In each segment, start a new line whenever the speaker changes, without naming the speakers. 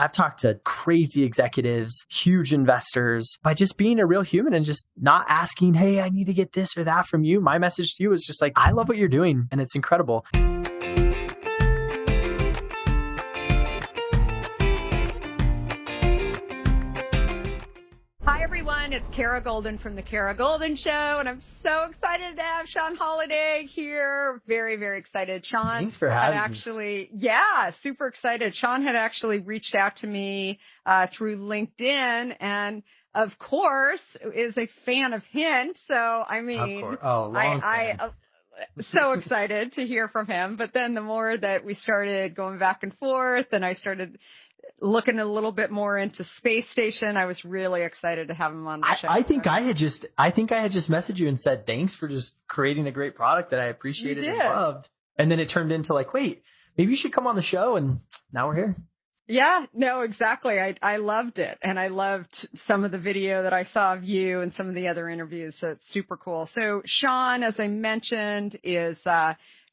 I've talked to crazy executives, huge investors by just being a real human and just not asking, hey, I need to get this or that from you. My message to you is just like, I love what you're doing and it's incredible.
Hi, everyone. It's Kara Goldin from The Kara Goldin Show, and I'm so excited to have Sean Holladay here. Very, very excited. Sean
Thanks for having
me. Yeah, super excited. Sean had actually reached out to me through LinkedIn, and of course is a fan of Hint. So, I mean, so excited to hear from him. But then the more that we started going back and forth, and I started looking a little bit more into Spacestation, I was really excited to have him on the show.
I think I had just messaged you and said, thanks for just creating a great product that I appreciated and loved. And then it turned into like, wait, maybe you should come on the show. And now we're here.
Yeah, no, exactly. I loved it. And I loved some of the video that I saw of you and some of the other interviews. So it's super cool. So Sean, as I mentioned, is,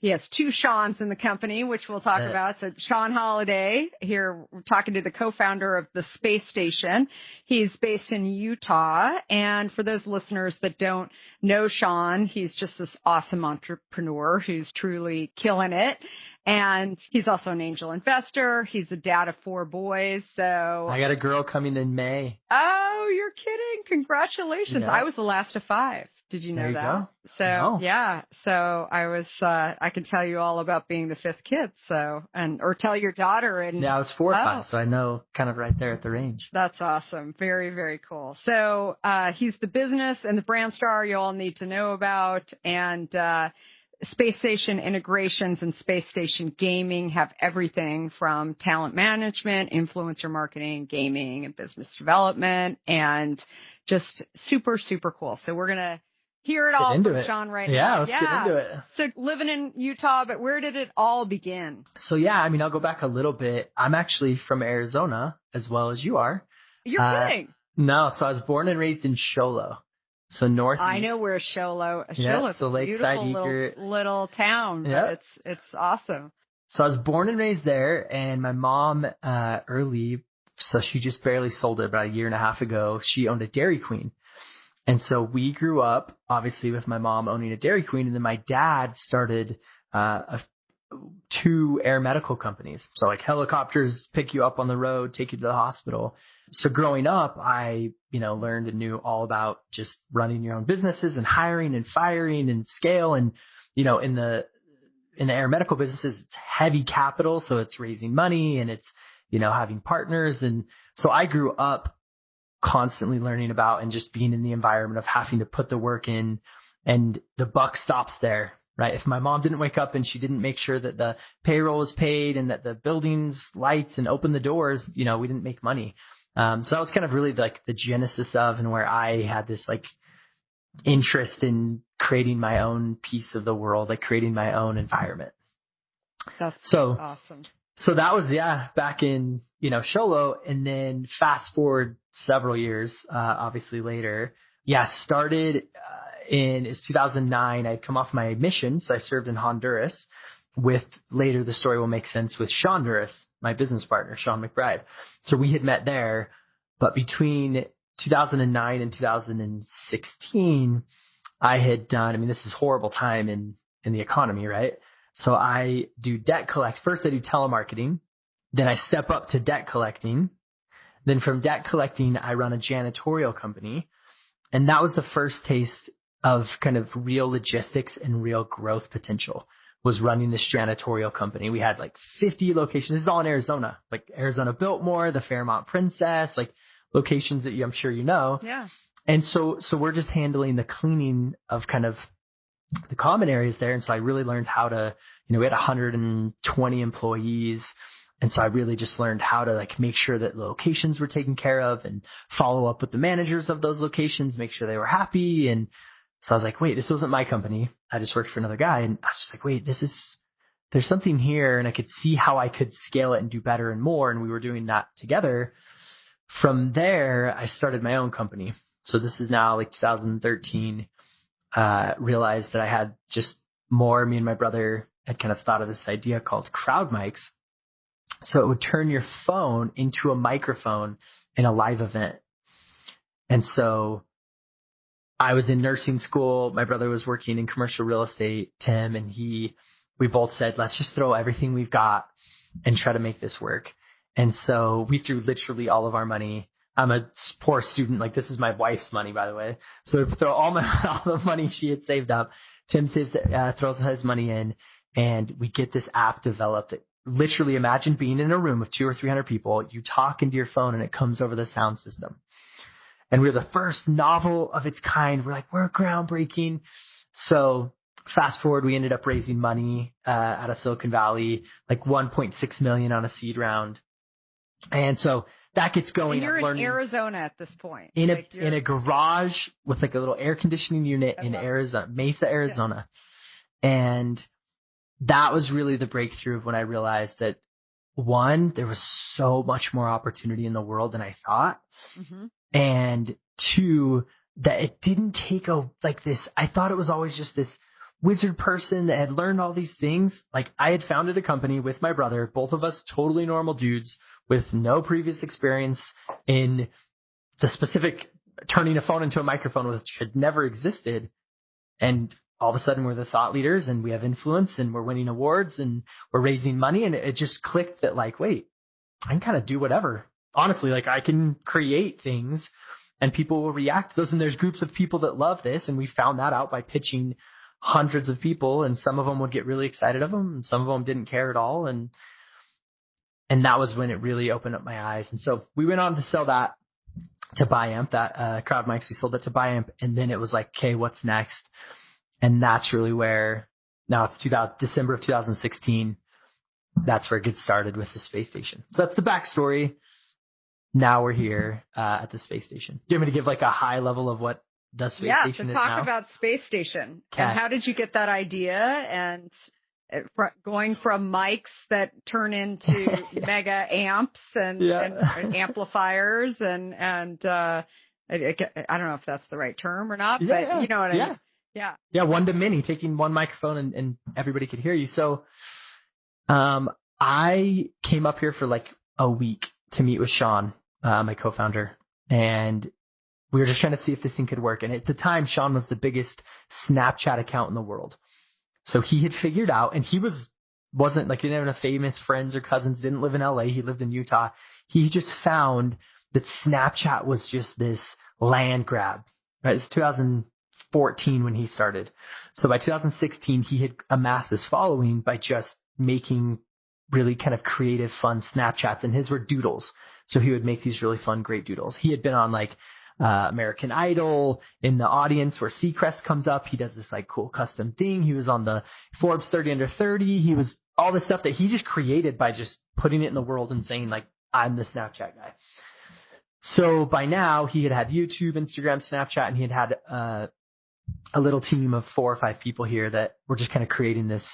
he has two Seans in the company, which we'll talk about. So Sean Holladay here, we're talking to the co-founder of the Spacestation. He's based in Utah. And for those listeners that don't know Sean, he's just this awesome entrepreneur who's truly killing it. And he's also an angel investor. He's a dad of 4 boys. So
I got a girl coming in May.
Oh, you're kidding. Congratulations.
Yeah.
I was the last of 5. Did you know
there you
that?
Go.
So,
no.
Yeah. So I was, I can tell you all about being the 5th kid. So, or tell your daughter. And
yeah, I was 4 or 5. So I know kind of right there at the range.
That's awesome. Very, very cool. So, he's the business and the brand star you all need to know about. And, Space Station integrations and Space Station gaming have everything from talent management, influencer marketing, gaming, and business development, and just super, super cool. So we're going to hear it all from Sean right now.
Yeah, let's get into it.
So living in Utah, but where did it all begin?
So yeah, I mean, I'll go back a little bit. I'm actually from Arizona as well as you are.
You're kidding.
No, so I was born and raised in Show Low. So northeast.
I know where Show is.
Yeah,
so
Lakeside Eager.
Little town.
Yeah.
It's awesome.
So I was born and raised there, and my mom, so she just barely sold it about a year and a half ago. She owned a Dairy Queen. And so we grew up obviously with my mom owning a Dairy Queen. And then my dad started, 2 air medical companies. So like helicopters pick you up on the road, take you to the hospital. So growing up, I, learned and knew all about just running your own businesses and hiring and firing and scale. And, in the air medical businesses, it's heavy capital. So it's raising money and it's, having partners. And so I grew up constantly learning about and just being in the environment of having to put the work in, and the buck stops there, right? If my mom didn't wake up and she didn't make sure that the payroll was paid and that the building's lights and open the doors, we didn't make money. So that was kind of really like the genesis of, and where I had this like interest in creating my own piece of the world, like creating my own environment.
That's so awesome.
So that was, back in, Sholo. And then fast forward several years, obviously later, started, it's 2009. I'd come off my mission. So I served in Honduras with, later the story will make sense, with Sean Duras, my business partner, Sean McBride. So we had met there, but between 2009 and 2016, I had done, this is horrible time in the economy, right? So I do debt collect. First I do telemarketing. Then I step up to debt collecting. Then from debt collecting, I run a janitorial company. And that was the first taste of kind of real logistics and real growth potential, was running this janitorial company. We had like 50 locations. This is all in Arizona, like Arizona Biltmore, the Fairmont Princess, like locations that I'm sure you know.
Yeah.
And so we're just handling the cleaning of kind of the common areas there. And so I really learned how to, we had 120 employees. And so I really just learned how to like make sure that locations were taken care of and follow up with the managers of those locations, make sure they were happy. And so I was like, wait, this wasn't my company. I just worked for another guy. And I was just like, wait, there's something here. And I could see how I could scale it and do better and more. And we were doing that together. From there, I started my own company. So this is now like 2013, realized that I had just more. Me and my brother had kind of thought of this idea called crowd mics. So it would turn your phone into a microphone in a live event. And so I was in nursing school. My brother was working in commercial real estate, Tim, and we both said, let's just throw everything we've got and try to make this work. And so we threw literally all of our money. I'm a poor student. Like, this is my wife's money, by the way. So we throw all the money she had saved up. Tim throws his money in, and we get this app developed. Literally, imagine being in a room with 200 or 300 people. You talk into your phone and it comes over the sound system. And we're the first novel of its kind. We're like, we're groundbreaking. So fast forward, we ended up raising money out of Silicon Valley, like 1.6 million on a seed round. And so that gets going.
And you're in Arizona at this point.
In a garage with like a little air conditioning unit in Arizona, Mesa, Arizona. Yeah. And that was really the breakthrough of when I realized that, one, there was so much more opportunity in the world than I thought. Mm-hmm. And two, that it didn't take this. I thought it was always just this wizard person that had learned all these things. Like, I had founded a company with my brother, both of us totally normal dudes with no previous experience in the specific turning a phone into a microphone, which had never existed. And all of a sudden we're the thought leaders and we have influence and we're winning awards and we're raising money. And it just clicked that, like, wait, I can kind of do whatever. Honestly, like, I can create things and people will react to those. And there's groups of people that love this. And we found that out by pitching hundreds of people, and some of them would get really excited of them and some of them didn't care at all. And that was when it really opened up my eyes. And so we went on to sell that to Biamp, that crowd mics. We sold it to Biamp, and then it was like, okay, what's next? And that's really where, now it's December of 2016. That's where it gets started with the space station. So that's the backstory. Now we're here at the space station. Do you want me to give like a high level of what the space station is now?
Yeah, to talk about Space Station. Okay. And how did you get that idea? And going from mics that turn into mega amps and amplifiers and I don't know if that's the right term or not, but you know what I mean? Yeah.
Yeah. One to many, taking one microphone and everybody could hear you. So, I came up here for like a week to meet with Sean, my co-founder, and we were just trying to see if this thing could work. And at the time, Sean was the biggest Snapchat account in the world. So he had figured out, and he wasn't like, he didn't have any famous friends or cousins, didn't live in LA. He lived in Utah. He just found that Snapchat was just this land grab, right? It's 2014 when he started. So by 2016, he had amassed this following by just making really kind of creative, fun Snapchats, and his were doodles. So he would make these really fun, great doodles. He had been on like American Idol in the audience where Seacrest comes up. He does this like cool custom thing. He was on the Forbes 30 under 30. He was all this stuff that he just created by just putting it in the world and saying like, I'm the Snapchat guy. So by now he had YouTube, Instagram, Snapchat, and he had a little team of 4 or 5 people here that were just kind of creating this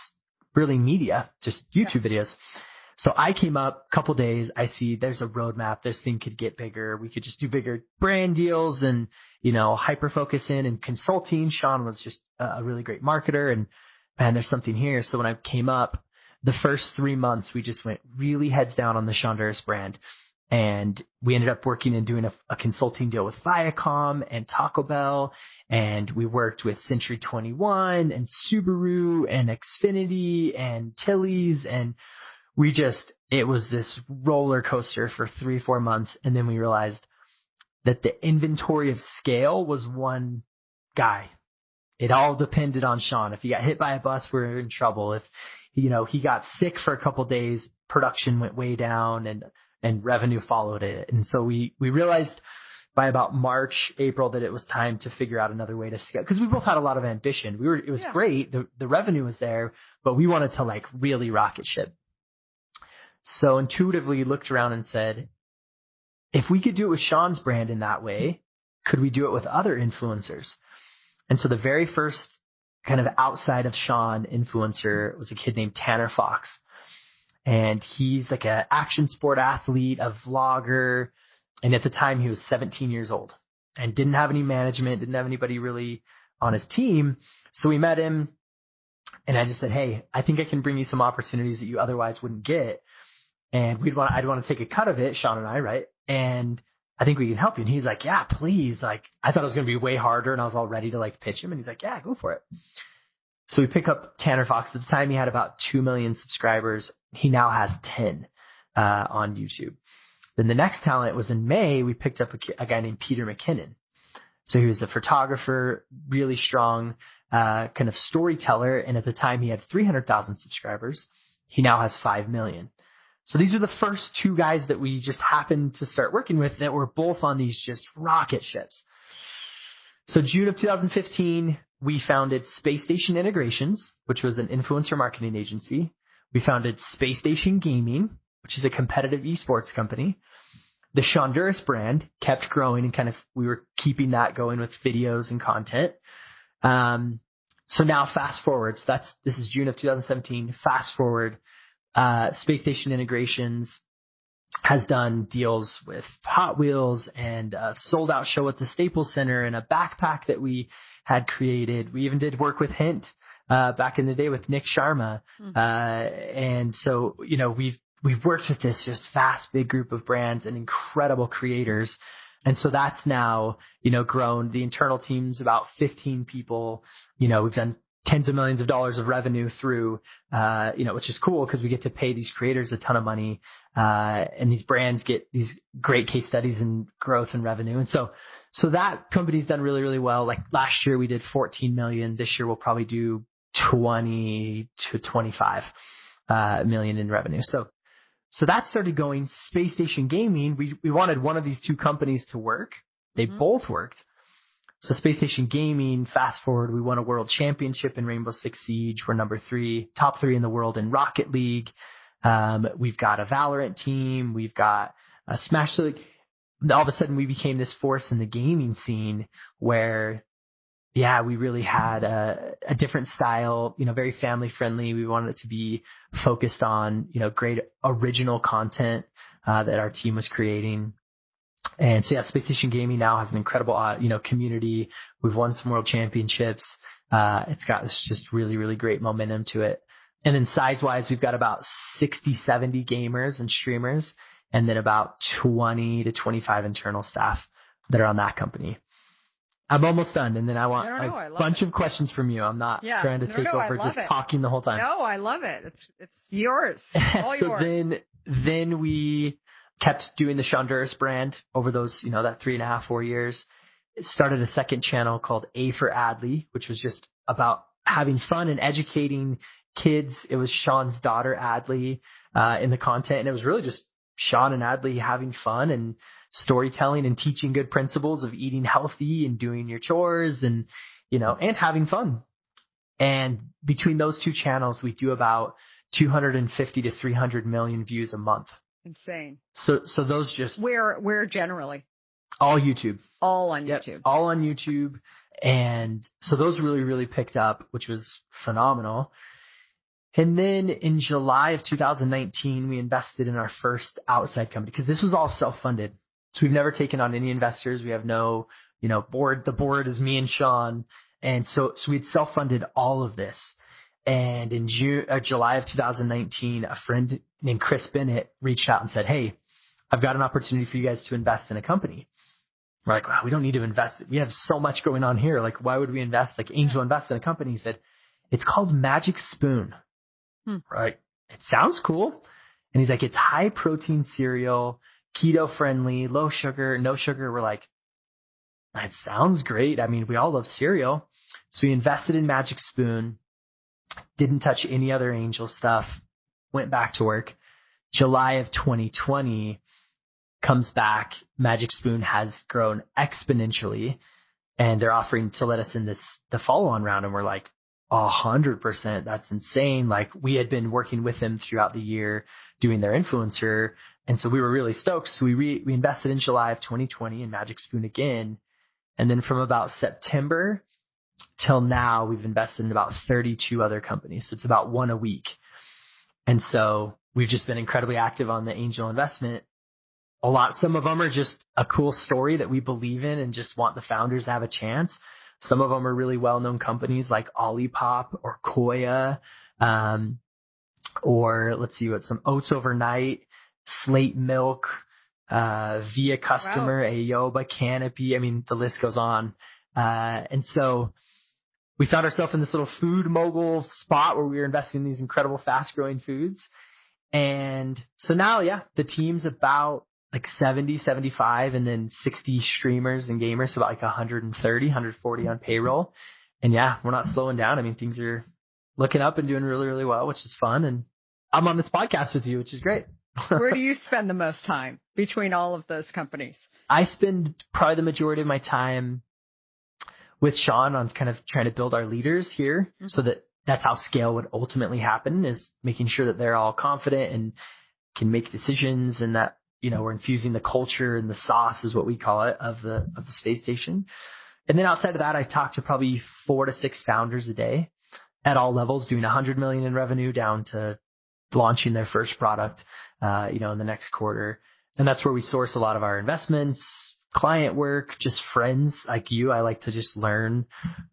really media, just YouTube videos. So I came up a couple days. I see there's a roadmap. This thing could get bigger. We could just do bigger brand deals and, hyper focus in and consulting. Sean was just a really great marketer, and man, there's something here. So when I came up, the first 3 months, we just went really heads down on the Sean Duras brand. And we ended up working and doing a consulting deal with Viacom and Taco Bell. And we worked with Century 21 and Subaru and Xfinity and Tilly's. And it was this roller coaster for 3-4 months. And then we realized that the inventory of scale was one guy. It all depended on Sean. If he got hit by a bus, we were in trouble. If, he got sick for a couple days, production went way down and revenue followed it. And so we realized by about March, April that it was time to figure out another way to scale, because we both had a lot of ambition. It was great. The revenue was there, but we wanted to like really rocket ship. So intuitively looked around and said, if we could do it with Sean's brand in that way, could we do it with other influencers? And so the very first kind of outside of Sean influencer was a kid named Tanner Fox. And he's like an action sport athlete, a vlogger. And at the time he was 17 years old and didn't have any management, didn't have anybody really on his team. So we met him and I just said, hey, I think I can bring you some opportunities that you otherwise wouldn't get. and I'd want to take a cut of it, Sean and I, right? And I think we can help you. And he's like, yeah, please. Like, I thought it was going to be way harder, and I was all ready to like pitch him. And he's like, yeah, go for it. So we pick up Tanner Fox. At the time, he had about 2 million subscribers. He now has 10 on YouTube. Then the next talent was in May. We picked up a guy named Peter McKinnon. So he was a photographer, really strong kind of storyteller. And at the time, he had 300,000 subscribers. He now has 5 million. So these are the first 2 guys that we just happened to start working with that were both on these just rocket ships. So June of 2015, we founded Spacestation Integrations, which was an influencer marketing agency. We founded Spacestation Gaming, which is a competitive esports company. The Shonduras brand kept growing, and kind of we were keeping that going with videos and content. So now fast forward. So this is June of 2017. Fast forward. Spacestation Integrations has done deals with Hot Wheels and a sold out show at the Staples Center and a backpack that we had created. We even did work with Hint back in the day with Nick Sharma. And so, you know, we've worked with this just vast, big group of brands and incredible creators. And so that's now, you know, grown. The internal team's about 15 people. You know, we've done tens of millions of dollars of revenue through, you know, which is cool because we get to pay these creators a ton of money. And these brands get these great case studies and growth and revenue. And so that company's done really, really well. Like last year we did 14 million. This year we'll probably do 20 to 25 million in revenue. So that started going. Spacestation Gaming, we wanted one of these 2 companies to work. They both worked. So Spacestation Gaming, fast forward, we won a world championship in Rainbow Six Siege. We're top 3 in the world in Rocket League. We've got a Valorant team. We've got a Smash League. All of a sudden we became this force in the gaming scene where, yeah, we really had a different style, you know, very family friendly. We wanted it to be focused on, you know, great original content that our team was creating. And so, yeah, Spacestation Gaming now has an incredible, you know, community. We've won some world championships. It's got this just really, really great momentum to it. And then size-wise, we've got about 60, 70 gamers and streamers, and then about 20 to 25 internal staff that are on that company. I'm almost done, and then I want a bunch of questions from you. I'm not trying to take over, just talking the whole time.
No, I love it. It's yours. All
so
yours.
Then we kept doing the Shonduras brand over those, you know, that 3.5, 4 years. It started a second channel called A for Adley, which was just about having fun and educating kids. It was Sean's daughter, Adley, in the content. And it was really just Sean and Adley having fun and storytelling and teaching good principles of eating healthy and doing your chores and, you know, and having fun. And between those 2 channels, we do about 250 to 300 million views a month.
Insane.
So those just
where generally
all YouTube,
all on YouTube,
yep, all on YouTube. And so those really, really picked up, which was phenomenal. And then in July of 2019, we invested in our first outside company because this was all self-funded. So we've never taken on any investors. We have no, you know, board. The board is me and Sean. And so we'd self-funded all of this. And in July of 2019, a friend named Chris Bennett reached out and said, hey, I've got an opportunity for you guys to invest in a company. We're like, wow, we don't need to invest. We have so much going on here. Like, why would we invest? Like, angel invest in a company. He said, it's called Magic Spoon. Right. It sounds cool. And he's like, it's high protein cereal, keto friendly, low sugar, no sugar. We're like, that sounds great. I mean, we all love cereal. So we invested in Magic Spoon. Didn't touch any other angel stuff, went back to work. July of 2020 comes back. Magic Spoon has grown exponentially, and they're offering to let us in the follow-on round. And we're like, 100%. That's insane. Like, we had been working with them throughout the year doing their influencer. And so we were really stoked. So we invested in July of 2020 in Magic Spoon again. And then from about September till now, we've invested in about 32 other companies. So it's about 1 a week. And so we've just been incredibly active on the angel investment. Some of them are just a cool story that we believe in and just want the founders to have a chance. Some of them are really well-known companies like Olipop or Koya, or let's see what some Oats Overnight. Slate Milk, Via Customer,
Wow.
Ayoba, Canopy. I mean, the list goes on. And so we found ourselves in this little food mogul spot where we were investing in these incredible fast growing foods. And so now, yeah, the team's about like 70, 75, and then 60 streamers and gamers. So about like 130, 140 on payroll. And yeah, we're not slowing down. I mean, things are looking up and doing really, really well, which is fun. And I'm on this podcast with you, which is great.
Where do you spend the most time between all of those companies?
I spend probably the majority of my time with Sean on kind of trying to build our leaders here so that that's how scale would ultimately happen, is making sure that they're all confident and can make decisions, and that, you know, we're infusing the culture and the sauce is what we call it of the space station. And then outside of that, I talk to probably 4 to 6 founders a day at all levels, doing 100 million in revenue down to launching their first product, in the next quarter. And that's where we source a lot of our investments, client work, just friends like you. I like to just learn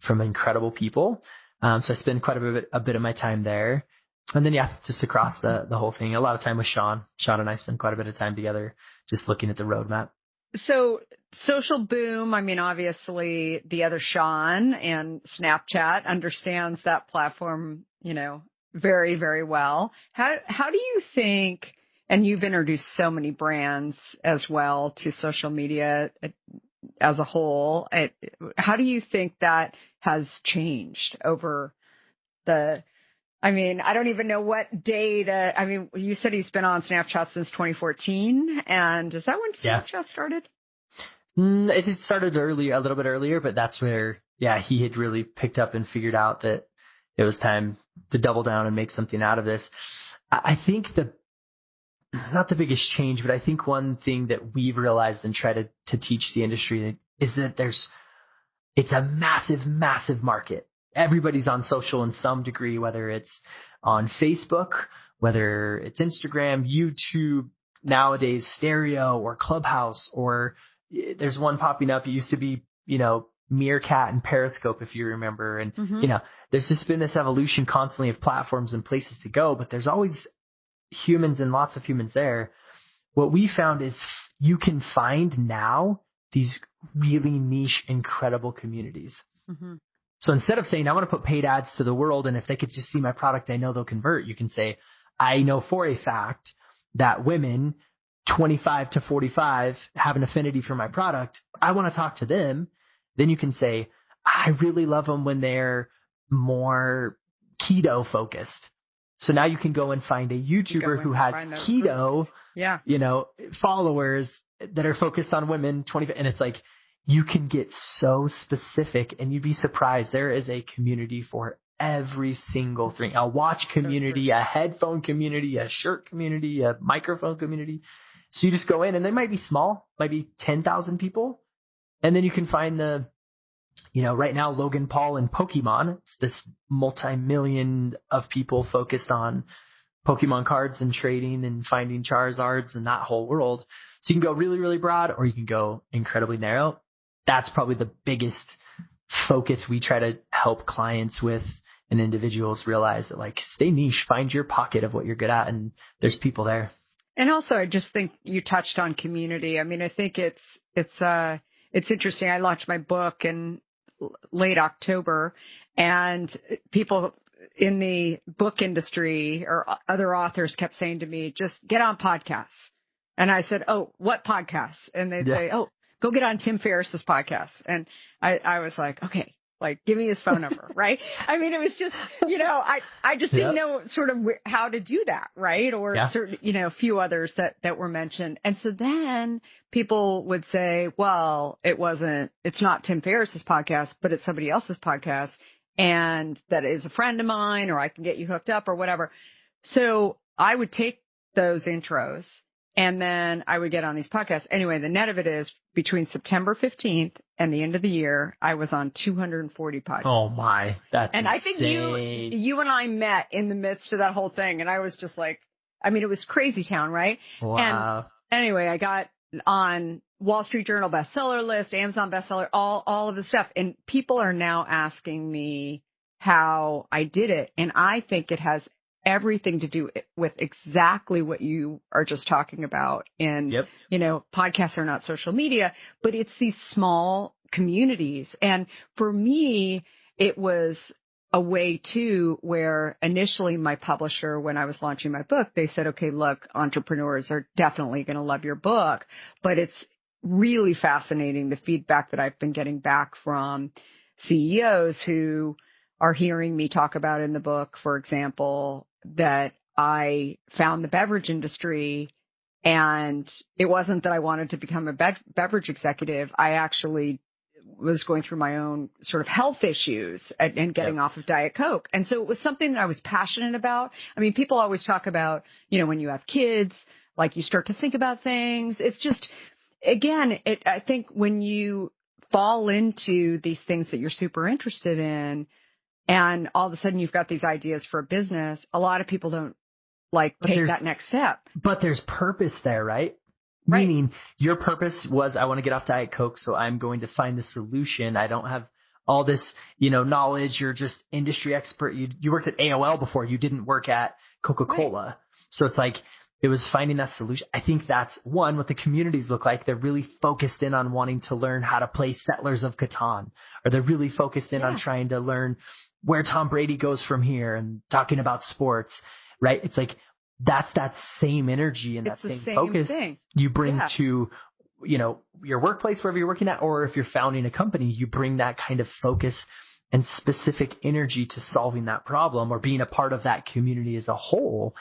from incredible people. So I spend quite a bit of my time there. And then, yeah, just across the whole thing, a lot of time with Sean. Sean and I spend quite a bit of time together just looking at the roadmap.
So social boom, I mean, obviously the other Sean and Snapchat understands that platform, very, very well. How do you think, and you've introduced so many brands as well to social media as a whole, how do you think that has changed over I don't even know what date. You said he's been on Snapchat since 2014. And is that when Snapchat started?
It started earlier, a little bit earlier, but that's where, he had really picked up and figured out that it was time to double down and make something out of this. I think not the biggest change, but I think one thing that we've realized and try to teach the industry is that it's a massive, massive market. Everybody's on social in some degree, whether it's on Facebook, whether it's Instagram, YouTube, nowadays stereo or ClubHouse, or there's one popping up. It used to be, Meerkat and Periscope, if you remember. And, there's just been this evolution constantly of platforms and places to go, but there's always humans and lots of humans there. What we found is you can find now these really niche, incredible communities. Mm-hmm. So instead of saying, I want to put paid ads to the world, and if they could just see my product, I know they'll convert, you can say, I know for a fact that women 25 to 45 have an affinity for my product. I want to talk to them. Then you can say, I really love them when they're more keto focused. So now you can go and find a YouTuber who has keto, followers that are focused on women 25. And it's like, you can get so specific, and you'd be surprised. There is a community for every single thing. A watch community, a headphone community, a shirt community, a microphone community. So you just go in, and they might be small, might be 10,000 people. And then you can find right now, Logan Paul and Pokemon. It's this multi-million of people focused on Pokemon cards and trading and finding Charizards and that whole world. So you can go really, really broad, or you can go incredibly narrow. That's probably the biggest focus we try to help clients with, and individuals realize that, stay niche, find your pocket of what you're good at, and there's people there.
And also, I just think you touched on community. I mean, I think it's interesting. I launched my book in late October, and people in the book industry or other authors kept saying to me, just get on podcasts. And I said, oh, what podcasts? And they'd say, oh, go get on Tim Ferriss's podcast. And I was like, okay, give me his phone number, right? I mean, it was just, I just didn't know sort of how to do that, right? Or certain, a few others that were mentioned. And so then people would say, well, it's not Tim Ferriss's podcast, but it's somebody else's podcast. And that is a friend of mine, or I can get you hooked up or whatever. So I would take those intros, and then I would get on these podcasts. Anyway, the net of it is between September 15th and the end of the year, I was on 240 podcasts.
Oh my, that's
and
insane.
I think you and I met in the midst of that whole thing. And I was just like, it was crazy town, right?
Wow.
And anyway, I got on Wall Street Journal bestseller list, Amazon bestseller, all of the stuff. And people are now asking me how I did it. And I think it has everything to do with exactly what you are just talking about. And, you know, podcasts are not social media, but it's these small communities. And for me, it was a way too, where initially my publisher, when I was launching my book, they said, okay, look, entrepreneurs are definitely going to love your book, but it's really fascinating the feedback that I've been getting back from CEOs who are hearing me talk about in the book, for example, that I found the beverage industry, and it wasn't that I wanted to become a beverage executive. I actually was going through my own sort of health issues and getting off of Diet Coke. And so it was something that I was passionate about. I mean, people always talk about, you know, when you have kids, like you start to think about things. It's just, again, I think when you fall into these things that you're super interested in, and all of a sudden you've got these ideas for a business, a lot of people don't take that next step.
But there's purpose there, right?
Right.
Meaning your purpose was, I want to get off Diet Coke, so I'm going to find the solution. I don't have all this, you know, knowledge. You're just industry expert. You worked at AOL before. You didn't work at Coca-Cola. Right. So it's like, it was finding that solution. I think that's one, what the communities look like. They're really focused in on wanting to learn how to play Settlers of Catan, or they're really focused in on trying to learn where Tom Brady goes from here and talking about sports, right? It's like, that's that same energy and that same focus you bring to, you know, your workplace, wherever you're working at, or if you're founding a company, you bring that kind of focus and specific energy to solving that problem or being a part of that community as a whole.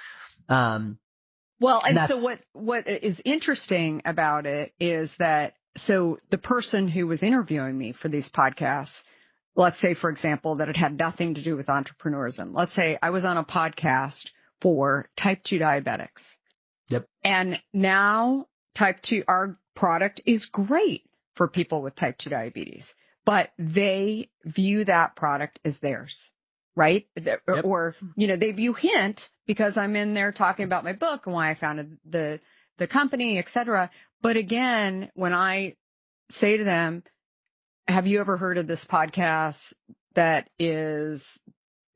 Well, and so what is interesting about it is that, so the person who was interviewing me for these podcasts, let's say, for example, that it had nothing to do with entrepreneurism. Let's say I was on a podcast for type 2 diabetics.
Yep.
And now type 2, our product is great for people with type 2 diabetes, but they view that product as theirs, right? Yep. Or, you know, they view Hint because I'm in there talking about my book and why I founded the company, et cetera. But again, when I say to them, have you ever heard of this podcast that is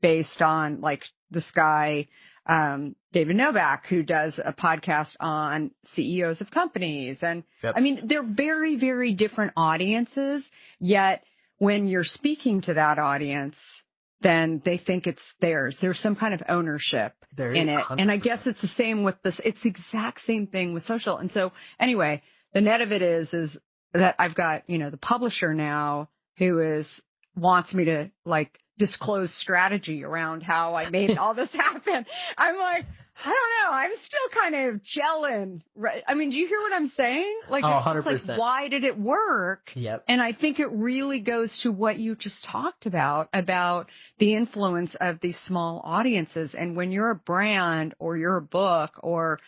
based on like this guy, David Novak, who does a podcast on CEOs of companies. And I mean, they're very, very different audiences, yet when you're speaking to that audience, then they think it's theirs. There's some kind of ownership in it. 100%. And I guess it's the same with this. It's the exact same thing with social. And so anyway, the net of it is that I've got, you know, the publisher now who wants me to like disclose strategy around how I made all this happen. I'm like, I don't know. I'm still kind of gelling. Right? I mean, do you hear what I'm saying? Like,
100%.
It's like, why did it work?
Yep.
And I think it really goes to what you just talked about the influence of these small audiences. And when you're a brand or you're a book or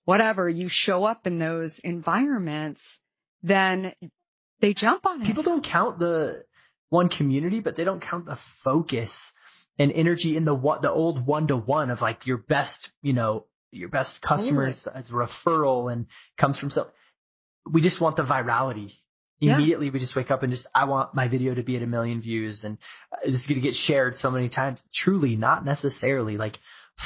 whatever, you show up in those environments, then they jump on it.
People don't count the one community, but they don't count the focus and energy in the old 1-to-1 of like your best, you know, your best customers as a referral and comes from we just want the virality. Immediately we just wake up and I want my video to be at 1 million views and this is going to get shared so many times. Truly, not necessarily. Like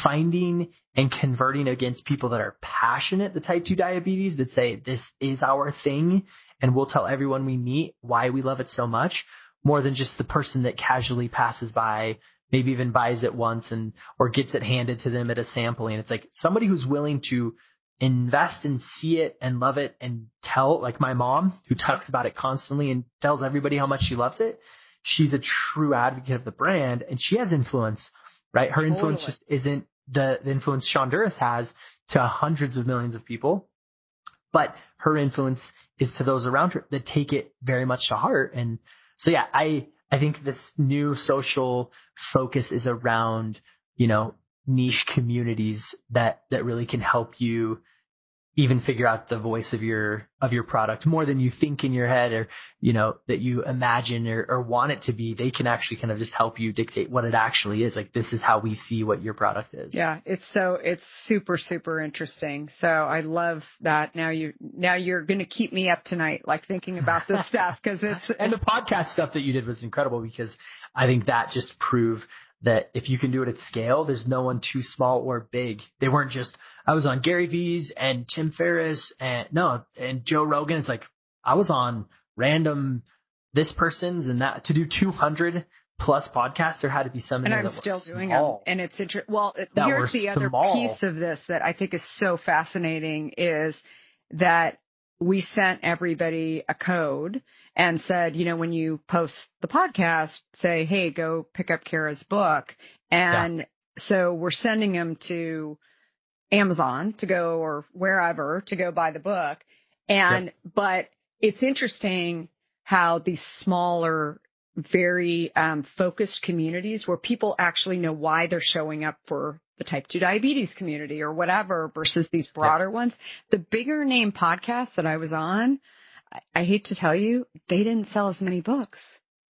finding and converting against people that are passionate, the type 2 diabetes, that say this is our thing and we'll tell everyone we meet why we love it so much, more than just the person that casually passes by, maybe even buys it once or gets it handed to them at a sampling. It's like somebody who's willing to invest and see it and love it and tell, like my mom, who talks about it constantly and tells everybody how much she loves it. She's a true advocate of the brand and she has influence, right? Her influence just isn't the influence Sean Duras has to hundreds of millions of people, but her influence is to those around her that take it very much to heart. And so, yeah, I think this new social focus is around, you know, niche communities that really can help you even figure out the voice of your product more than you think in your head or, you know, that you imagine or want it to be. They can actually kind of just help you dictate what it actually is. Like, this is how we see what your product is.
Yeah. It's super, super interesting. So I love that. Now you're going to keep me up tonight, like thinking about this stuff. And
the podcast stuff that you did was incredible because I think that just proved that if you can do it at scale, there's no one too small or big. They weren't just, I was on Gary Vee's and Tim Ferriss and Joe Rogan. It's like, I was on random this person's and that. To do 200 plus podcasts, there had to be some in
and
there
I'm
that
still
were
doing
small.
them. And it's interesting. Well,
That
here's
were
the other
small.
piece of this that I think is so fascinating is that we sent everybody a code and said, when you post the podcast, say, hey, go pick up Kara's book. And so we're sending them to Amazon to go or wherever to go buy the book. And, but it's interesting how these smaller, very focused communities where people actually know why they're showing up for the type 2 diabetes community or whatever versus these broader ones. The bigger name podcasts that I was on, I hate to tell you, they didn't sell as many books.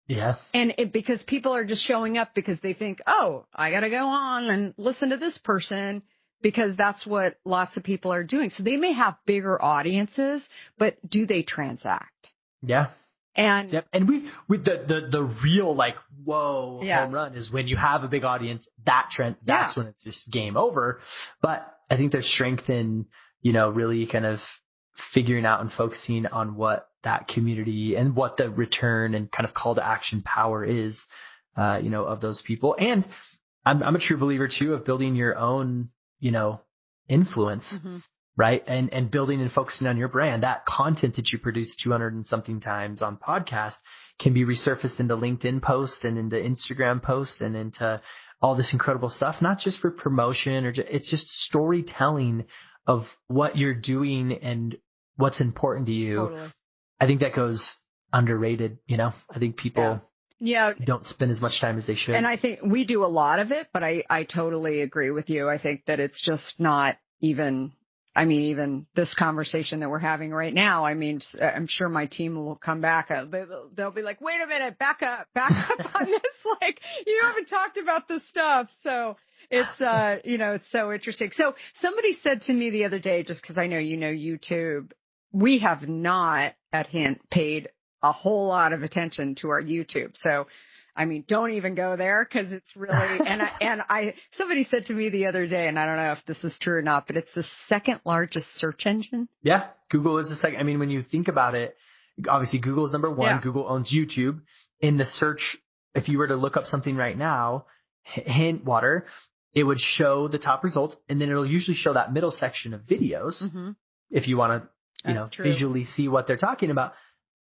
Yeah.
And because people are just showing up because they think, oh, I got to go on and listen to this person because that's what lots of people are doing. So they may have bigger audiences, but do they transact?
Yeah.
And
and we the real like home run is when you have a big audience, that trend, that's when it's just game over. But I think there's strength in, really kind of figuring out and focusing on what that community and what the return and kind of call to action power is, of those people. And I'm a true believer too of building your own, influence. Mm-hmm. Right. And building and focusing on your brand. That content that you produce 200 and something times on podcast can be resurfaced into LinkedIn posts and into Instagram posts and into all this incredible stuff, not just for promotion it's just storytelling of what you're doing and what's important to you.
Totally.
I think that goes underrated. I think people don't spend as much time as they should.
And I think we do a lot of it, but I totally agree with you. I think that it's just not even this conversation that we're having right now, I'm sure my team will come back. They'll be like, wait a minute, back up on this. Like, you haven't talked about this stuff. So it's, it's so interesting. So somebody said to me the other day, just because I know YouTube, we have not at Hint paid a whole lot of attention to our YouTube. So don't even go there because it's really, somebody said to me the other day, and I don't know if this is true or not, but it's the second largest search engine.
Yeah. Google is the second. When you think about it, obviously Google is number one. Yeah. Google owns YouTube. In the search, if you were to look up something right now, Hint water, it would show the top results and then it'll usually show that middle section of videos. Mm-hmm. If you want to, visually see what they're talking about.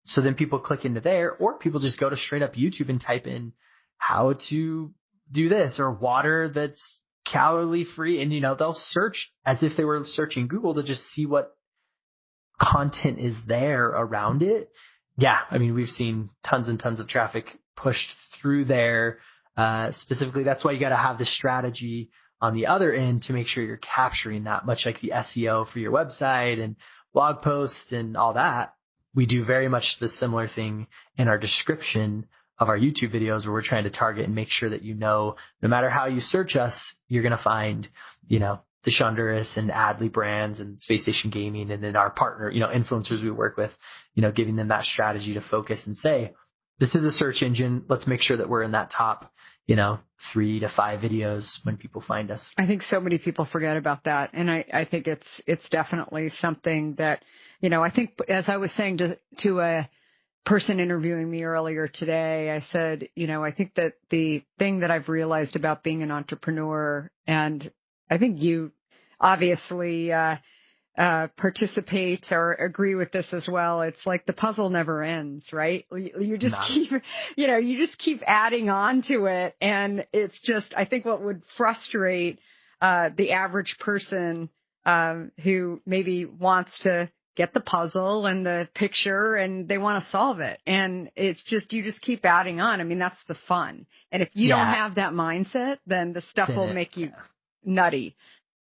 So then people click into there, or people just go to straight up YouTube and type in how to do this or water that's calorie free. And, they'll search as if they were searching Google to just see what content is there around it. Yeah. We've seen tons and tons of traffic pushed through there. Specifically, that's why you got to have the strategy on the other end to make sure you're capturing that, much like the SEO for your website and blog posts and all that. We do very much the similar thing in our description of our YouTube videos where we're trying to target and make sure that no matter how you search us, you're going to find, the Shonduras and Adley brands and Spacestation Gaming and then our partner, influencers we work with, giving them that strategy to focus and say, this is a search engine. Let's make sure that we're in that top, 3 to 5 videos when people find us.
I think so many people forget about that. And I think it's definitely something that, I think as I was saying to a person interviewing me earlier today, I said, I think that the thing that I've realized about being an entrepreneur, and I think you obviously participate or agree with this as well. It's like the puzzle never ends, right? You just keep adding on to it. And it's just, I think what would frustrate the average person who maybe wants to get the puzzle and the picture and they want to solve it. And it's just, you just keep adding on. That's the fun. And if you don't have that mindset, then the stuff will make you nutty.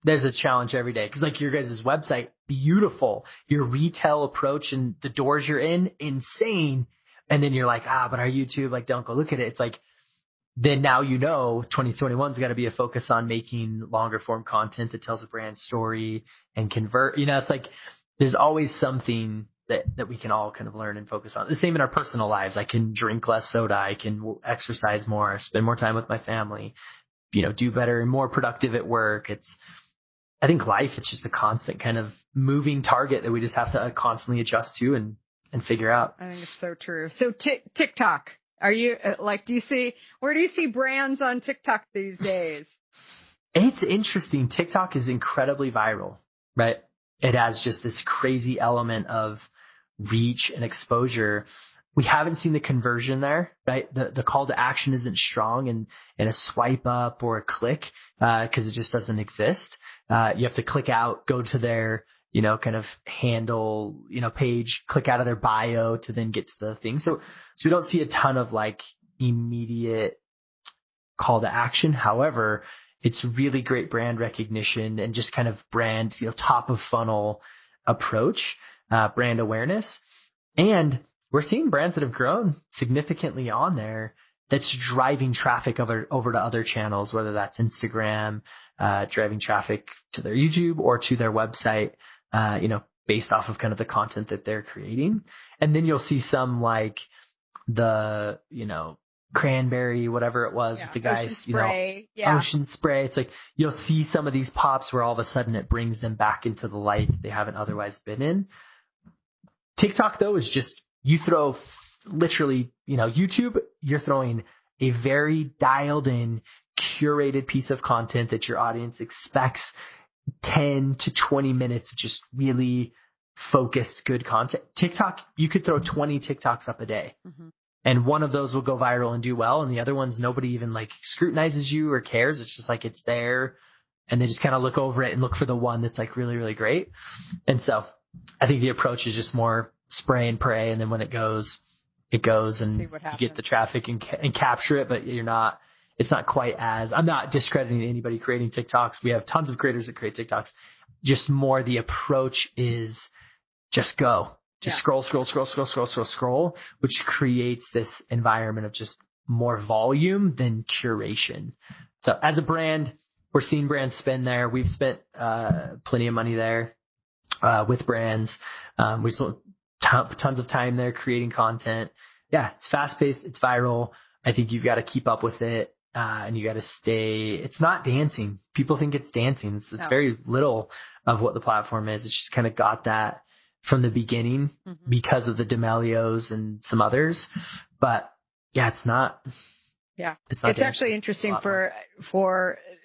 There's a challenge every day. Cause like your guys' website, beautiful. Your retail approach and the doors you're in, insane. And then you're like, but our YouTube, like, don't go look at it. It's like, then now 2021's got to be a focus on making longer form content that tells a brand story and convert. It's like, there's always something that we can all kind of learn and focus on. The same in our personal lives. I can drink less soda. I can exercise more, spend more time with my family, do better and more productive at work. I think life, it's just a constant kind of moving target that we just have to constantly adjust to and figure out.
I think it's so true. So TikTok, are you where do you see brands on TikTok these days?
It's interesting. TikTok is incredibly viral, right? It has just this crazy element of reach and exposure. We haven't seen the conversion there, right? The call to action isn't strong in a swipe up or a click, cause it just doesn't exist. You have to click out, go to their, kind of handle, page, click out of their bio to then get to the thing. So we don't see a ton of like immediate call to action. However, it's really great brand recognition and just kind of brand, top of funnel approach, brand awareness. And we're seeing brands that have grown significantly on there that's driving traffic over to other channels, whether that's Instagram, driving traffic to their YouTube or to their website, based off of kind of the content that they're creating. And then you'll see some like the, cranberry, whatever it was with the guys, Ocean Spray. It's like you'll see some of these pops where all of a sudden it brings them back into the light that they haven't otherwise been in. TikTok though is just, you throw literally, YouTube, you're throwing a very dialed in, curated piece of content that your audience expects 10 to 20 minutes, just really focused, good content. TikTok, you could throw 20 TikToks up a day. Mm-hmm. And one of those will go viral and do well. And the other ones, nobody even like scrutinizes you or cares. It's just like, it's there. And they just kind of look over it and look for the one that's like really, really great. And so I think the approach is just more spray and pray. And then when it goes and you get the traffic and capture it, but it's not quite as, I'm not discrediting anybody creating TikToks. We have tons of creators that create TikToks. Just more the approach is just go. Just scroll, which creates this environment of just more volume than curation. So as a brand, we're seeing brands spend there. We've spent plenty of money there with brands. We spent tons of time there creating content. Yeah, it's fast paced. It's viral. I think you've got to keep up with it. And you got to stay. It's not dancing. People think it's dancing. It's very little of what the platform is. It's just kind of got that from the beginning because of the D'Amelios and some others. But yeah, it's not.
Yeah. It's actually interesting for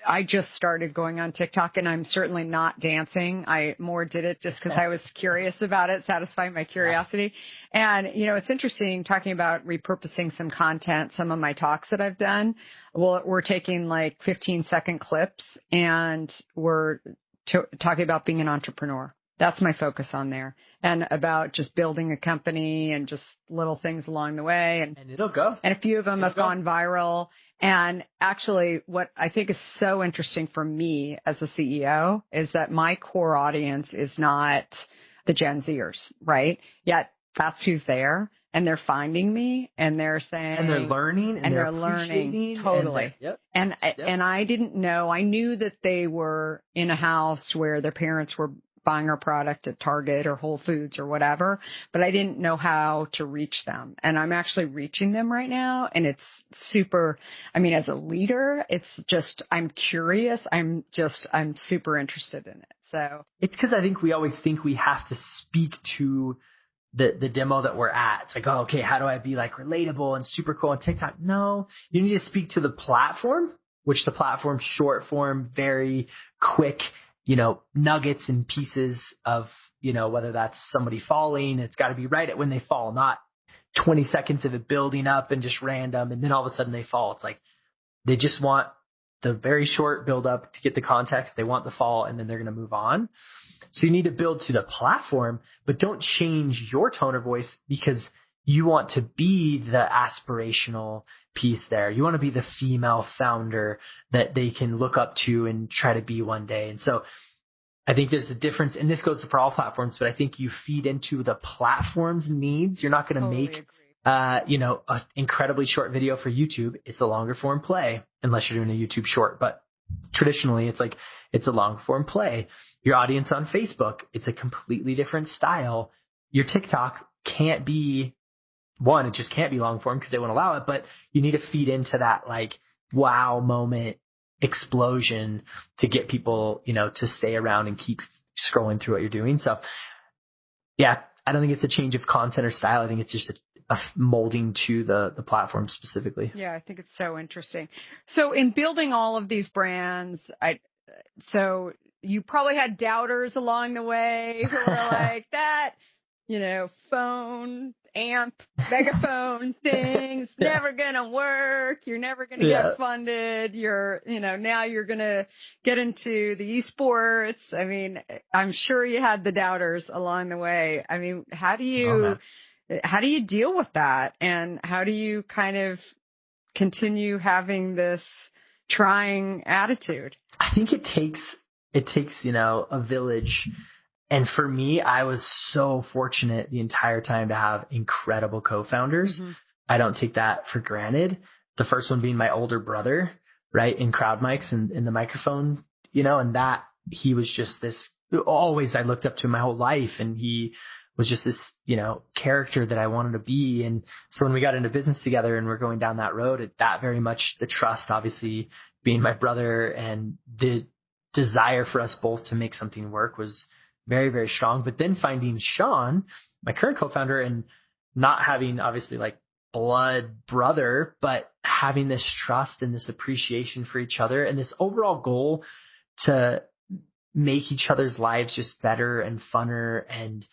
I just started going on TikTok and I'm certainly not dancing. I more did it just because I was curious about it, satisfying my curiosity. And, it's interesting talking about repurposing some content, some of my talks that I've done. Well, we're taking like 15-second clips and we're talking about being an entrepreneur. That's my focus on there, and about just building a company and just little things along the way. And
it'll go.
And a few of them have gone viral. And actually what I think is so interesting for me as a CEO is that my core audience is not the Gen Zers, right? Yet that's who's there. And they're finding me and they're saying,
and they're learning
and they're learning totally. And I didn't know, I knew that they were in a house where their parents were buying our product at Target or Whole Foods or whatever, but I didn't know how to reach them. And I'm actually reaching them right now. And it's super, as a leader, it's just, I'm curious. I'm super interested in it. So
it's because I think we always think we have to speak to the demo that we're at. It's like, oh, okay, how do I be like relatable and super cool on TikTok? No, you need to speak to the platform, which the platform short form, very quick, nuggets and pieces of, whether that's somebody falling, it's got to be right at when they fall, not 20 seconds of it building up and just random. And then all of a sudden they fall. It's like, they just want the very short build up to get the context. They want the fall and then they're going to move on. So you need to build to the platform, but don't change your tone of voice because you want to be the aspirational piece there. You want to be the female founder that they can look up to and try to be one day. And so I think there's a difference, and this goes for all platforms, but I think you feed into the platform's needs. You're not going to make, an incredibly short video for YouTube. It's a longer form play unless you're doing a YouTube short, but traditionally it's like, it's a long form play. Your audience on Facebook, it's a completely different style. your TikTok can't be one, it just can't be long form because they won't allow it, but you need to feed into that like wow moment explosion to get people, to stay around and keep scrolling through what you're doing. So yeah, I don't think it's a change of content or style. I think it's just a molding to the platform specifically.
Yeah, I think it's so interesting. So in building all of these brands, so you probably had doubters along the way who were like that, phone, amp, megaphone thing's never going to work. You're never going to get funded. Now you're going to get into the esports. I mean, I'm sure you had the doubters along the way. I mean, how do you deal with that? And how do you kind of continue having this trying attitude?
I think it takes, a village. And for me, I was so fortunate the entire time to have incredible co-founders. Mm-hmm. I don't take that for granted. The first one being my older brother, right? In crowd mics and in the microphone, and that he was just this, always I looked up to him my whole life, and he was just this, character that I wanted to be. And so when we got into business together and we're going down that road, that very much the trust, obviously being my brother, and the desire for us both to make something work was very, very strong. But then finding Sean, my current co-founder, and not having obviously like blood brother, but having this trust and this appreciation for each other and this overall goal to make each other's lives just better and funner and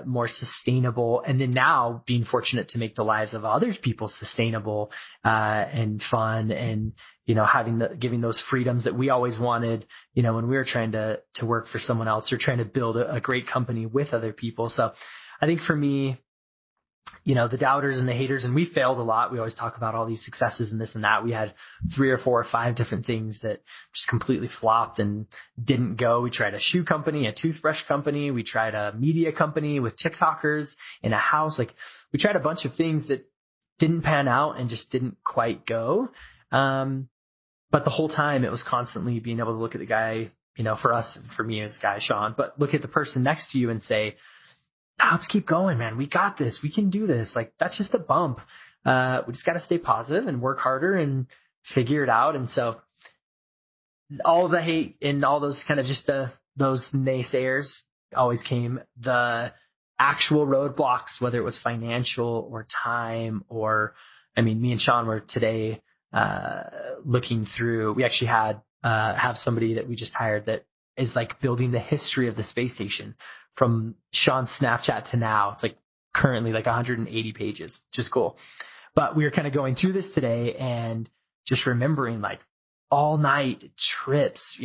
more sustainable. And then now being fortunate to make the lives of other people sustainable and fun, and giving those freedoms that we always wanted, when we were trying to work for someone else or trying to build a great company with other people. So I think for me, the doubters and the haters, and we failed a lot. We always talk about all these successes and this and that. We had 3 or 4 or 5 different things that just completely flopped and didn't go. We tried a shoe company, a toothbrush company. We tried a media company with TikTokers in a house. Like, we tried a bunch of things that didn't pan out and just didn't quite go. But the whole time it was constantly being able to look at the guy, for us, for me as guy Sean, but look at the person next to you and say, let's keep going, man. We got this. We can do this. Like, that's just a bump. We just got to stay positive and work harder and figure it out. And so all the hate and all those kind of just those naysayers always came. The actual roadblocks, whether it was financial or time, or, me and Sean were today looking through, we actually have somebody that we just hired that is like building the history of the space station from Sean's Snapchat to now. It's like currently like 180 pages, which is cool. But we were kind of going through this today and just remembering like all night trips,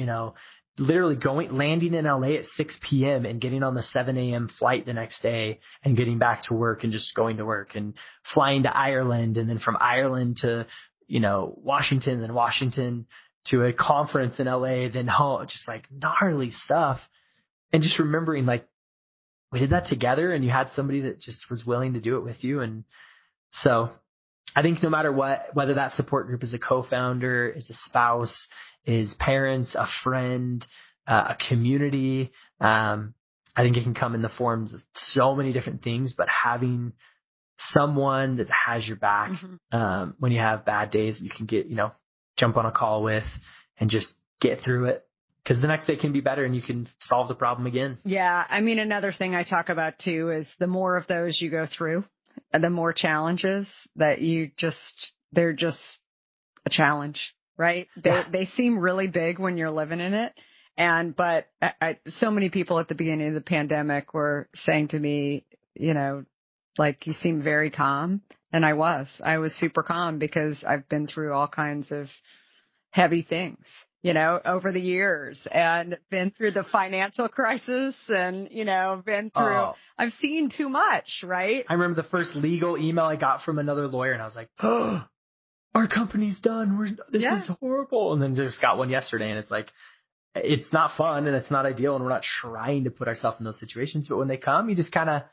literally landing in LA at 6 p.m. and getting on the 7 a.m. flight the next day and getting back to work and just going to work, and flying to Ireland, and then from Ireland to, Washington, then Washington to a conference in LA, then home, just like gnarly stuff. And just remembering like we did that together, and you had somebody that just was willing to do it with you. And so I think no matter what, whether that support group is a co-founder, is a spouse, is parents, a friend, a community, I think it can come in the forms of so many different things, but having someone that has your back, when you have bad days, you can get, jump on a call with and just get through it. Because the next day can be better and you can solve the problem again. Yeah.
Another thing I talk about too is the more of those you go through, the more challenges that they're just a challenge, right? They seem really big when you're living in it. But so many people at the beginning of the pandemic were saying to me, like, you seem very calm. And I was super calm because I've been through all kinds of heavy things, over the years, and been through the financial crisis, and, I've seen too much, right?
I remember the first legal email I got from another lawyer, and I was like, oh, our company's done. This is horrible. And then just got one yesterday, and it's like, it's not fun and it's not ideal, and we're not trying to put ourselves in those situations, but when they come, you just kind of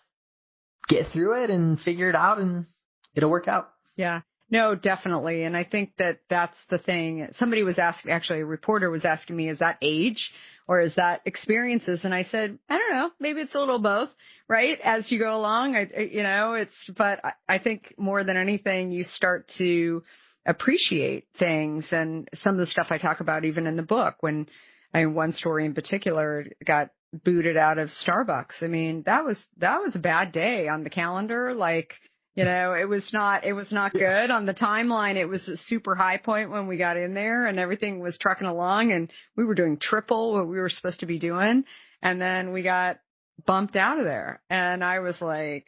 get through it and figure it out, and it'll work out.
Yeah. No, definitely. And I think that that's the thing. Somebody was asking, actually a reporter was asking me, is that age or is that experiences? And I said, I don't know, maybe it's a little both, right? As you go along, but I think more than anything, you start to appreciate things, and some of the stuff I talk about even in the book, when one story in particular got booted out of Starbucks. I mean, that was a bad day on the calendar. Like, it was not good on the timeline. It was a super high point when we got in there and everything was trucking along and we were doing triple what we were supposed to be doing. And then we got bumped out of there. And I was like,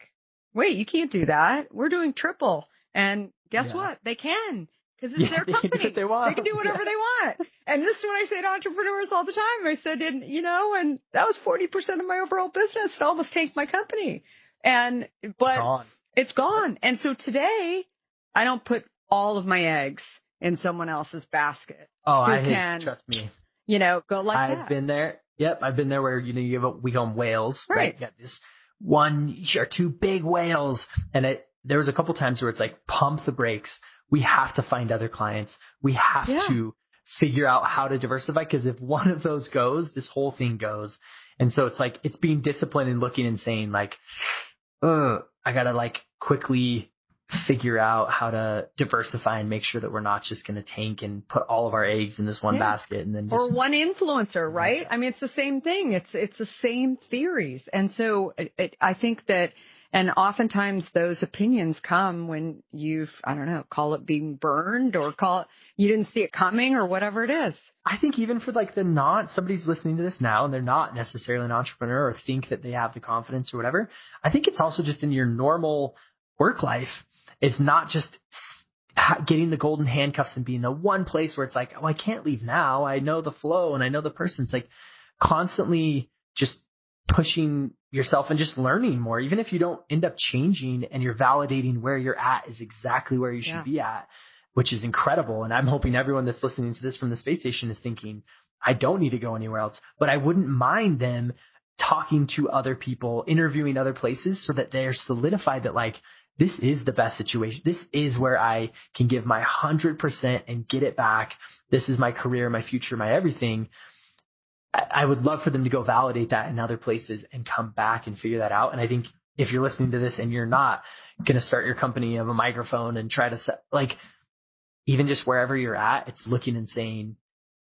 wait, you can't do that. We're doing triple. And guess what? They can. Because it's their company. They can do whatever they want. And this is what I say to entrepreneurs all the time. I said, and that was 40% of my overall business. It almost tanked my company. But it's gone. And so today, I don't put all of my eggs in someone else's basket.
Oh, trust me.
Go like that.
I've been there. Yep. I've been there where, we go on whales, right? You got this one or two big whales. And there was a couple times where it's like, pump the brakes. We have to find other clients. We have to figure out how to diversify, because if one of those goes, this whole thing goes. And so it's like, it's being disciplined and looking and saying like, I got to like quickly figure out how to diversify and make sure that we're not just going to tank and put all of our eggs in this one basket and then just.
Or one influencer, right? I mean, it's the same thing. It's the same theories. And so I think that, and oftentimes those opinions come when call it being burned or you didn't see it coming or whatever it is.
I think even for like somebody's listening to this now and they're not necessarily an entrepreneur or think that they have the confidence or whatever. I think it's also just in your normal work life. It's not just getting the golden handcuffs and being the one place where it's like, oh, I can't leave now. I know the flow and I know the person. It's like constantly just pushing yourself and just learning more, even if you don't end up changing and you're validating where you're at is exactly where you should be at, which is incredible. And I'm hoping everyone that's listening to this from the space station is thinking, I don't need to go anywhere else, but I wouldn't mind them talking to other people, interviewing other places so that they're solidified that like, this is the best situation. This is where I can give my 100% and get it back. This is my career, my future, my everything. I would love for them to go validate that in other places and come back and figure that out. And I think if you're listening to this and you're not going to start your company of a microphone and try to set, like, even just wherever you're at, it's looking and saying,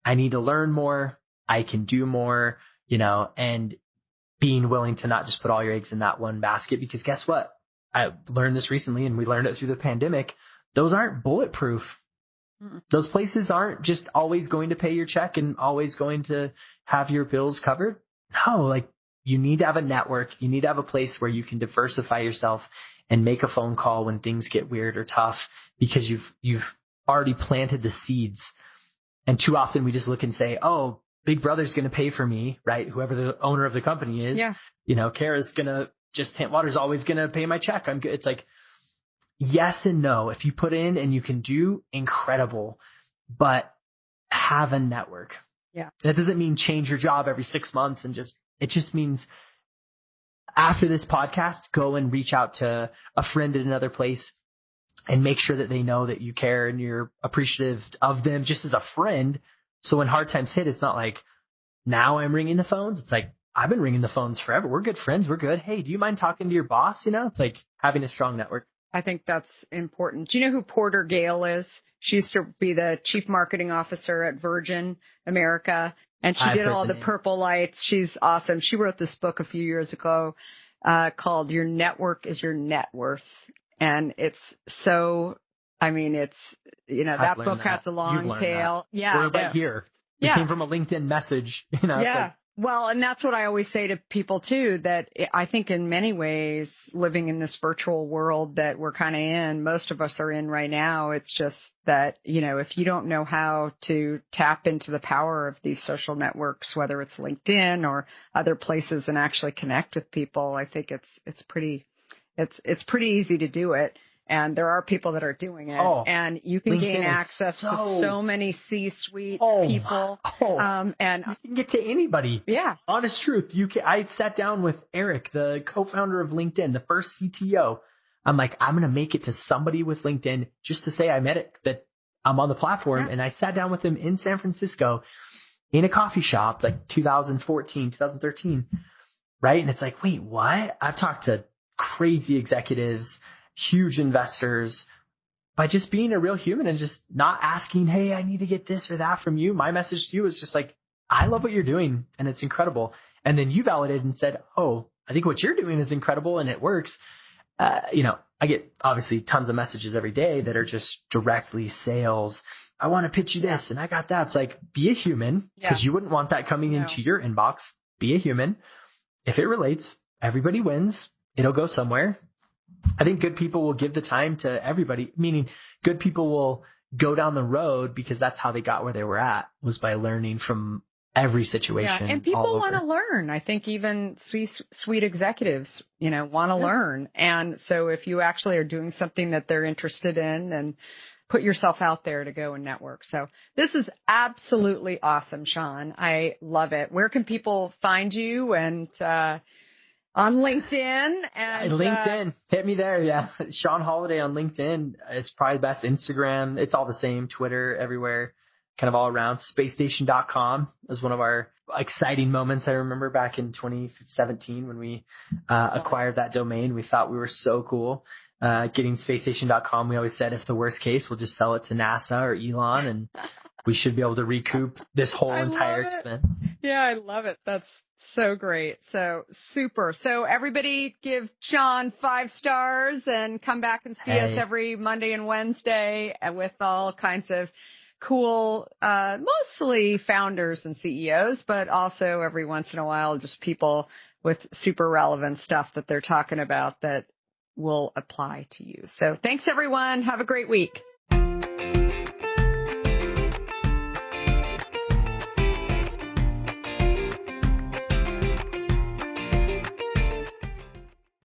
I need to learn more. I can do more, and being willing to not just put all your eggs in that one basket, because guess what? I learned this recently and we learned it through the pandemic. Those aren't bulletproof. Those places aren't just always going to pay your check and always going to have your bills covered. No, like you need to have a network. You need to have a place where you can diversify yourself and make a phone call when things get weird or tough, because you've already planted the seeds. And too often we just look and say, oh, Big Brother's going to pay for me, right? Whoever the owner of the company is, Kara's going to Water's always going to pay my check. I'm good. It's like, yes and no. If you put in and you can do, incredible, but have a network.
Yeah.
That doesn't mean change your job every 6 months it just means after this podcast, go and reach out to a friend in another place and make sure that they know that you care and you're appreciative of them just as a friend. So when hard times hit, it's not like now I'm ringing the phones. It's like, I've been ringing the phones forever. We're good friends. We're good. Hey, do you mind talking to your boss? It's like having a strong network.
I think that's important. Do you know who Porter Gale is? She used to be the chief marketing officer at Virgin America, and she did all the purple lights. She's awesome. She wrote this book a few years ago called Your Network is Your Net Worth. And it's so, that book has a long tail.
That. Yeah. We're right here. It came from a LinkedIn message.
Yeah. Well, and that's what I always say to people too, that I think in many ways, living in this virtual world that we're kind of in, most of us are in right now, it's just that, if you don't know how to tap into the power of these social networks, whether it's LinkedIn or other places, and actually connect with people, I think it's pretty easy to do it. And there are people that are doing it, and you can gain access to so many C-suite people. And
you can get to anybody.
Yeah.
Honest truth. I sat down with Eric, the co-founder of LinkedIn, the first CTO. I'm like, I'm going to make it to somebody with LinkedIn just to say I met it, that I'm on the platform. Yeah. And I sat down with him in San Francisco in a coffee shop, like 2014, 2013, right? And it's like, wait, what? I've talked to crazy executives, huge investors, by just being a real human and just not asking, hey, I need to get this or that from you. My message to you is just like, I love what you're doing and it's incredible. And then you validated and said, oh, I think what you're doing is incredible and it works. I get obviously tons of messages every day that are just directly sales. I want to pitch you this and I got that. It's like, be a human, because you wouldn't want that coming into your inbox. Be a human. If it relates, everybody wins. It'll go somewhere. I think good people will give the time to everybody, meaning good people will go down the road because that's how they got where they were at, was by learning from every situation.
Yeah, and people want to learn. I think even sweet executives, want to learn. And so if you actually are doing something that they're interested in, then put yourself out there to go and network. So this is absolutely awesome, Sean. I love it. Where can people find you? And on LinkedIn and
LinkedIn, hit me there. Yeah. Sean Holladay on LinkedIn is probably the best. Instagram, it's all the same. Twitter, everywhere, kind of all around. Spacestation.com is one of our exciting moments. I remember back in 2017 when we acquired that domain. We thought we were so cool. Getting Spacestation.com, we always said if the worst case, we'll just sell it to NASA or Elon and we should be able to recoup this whole entire expense.
Yeah, I love it. That's so great. So super. So everybody give Sean 5 stars and come back and see us every Monday and Wednesday with all kinds of cool, mostly founders and CEOs, but also every once in a while, just people with super relevant stuff that they're talking about that will apply to you. So thanks everyone. Have a great week.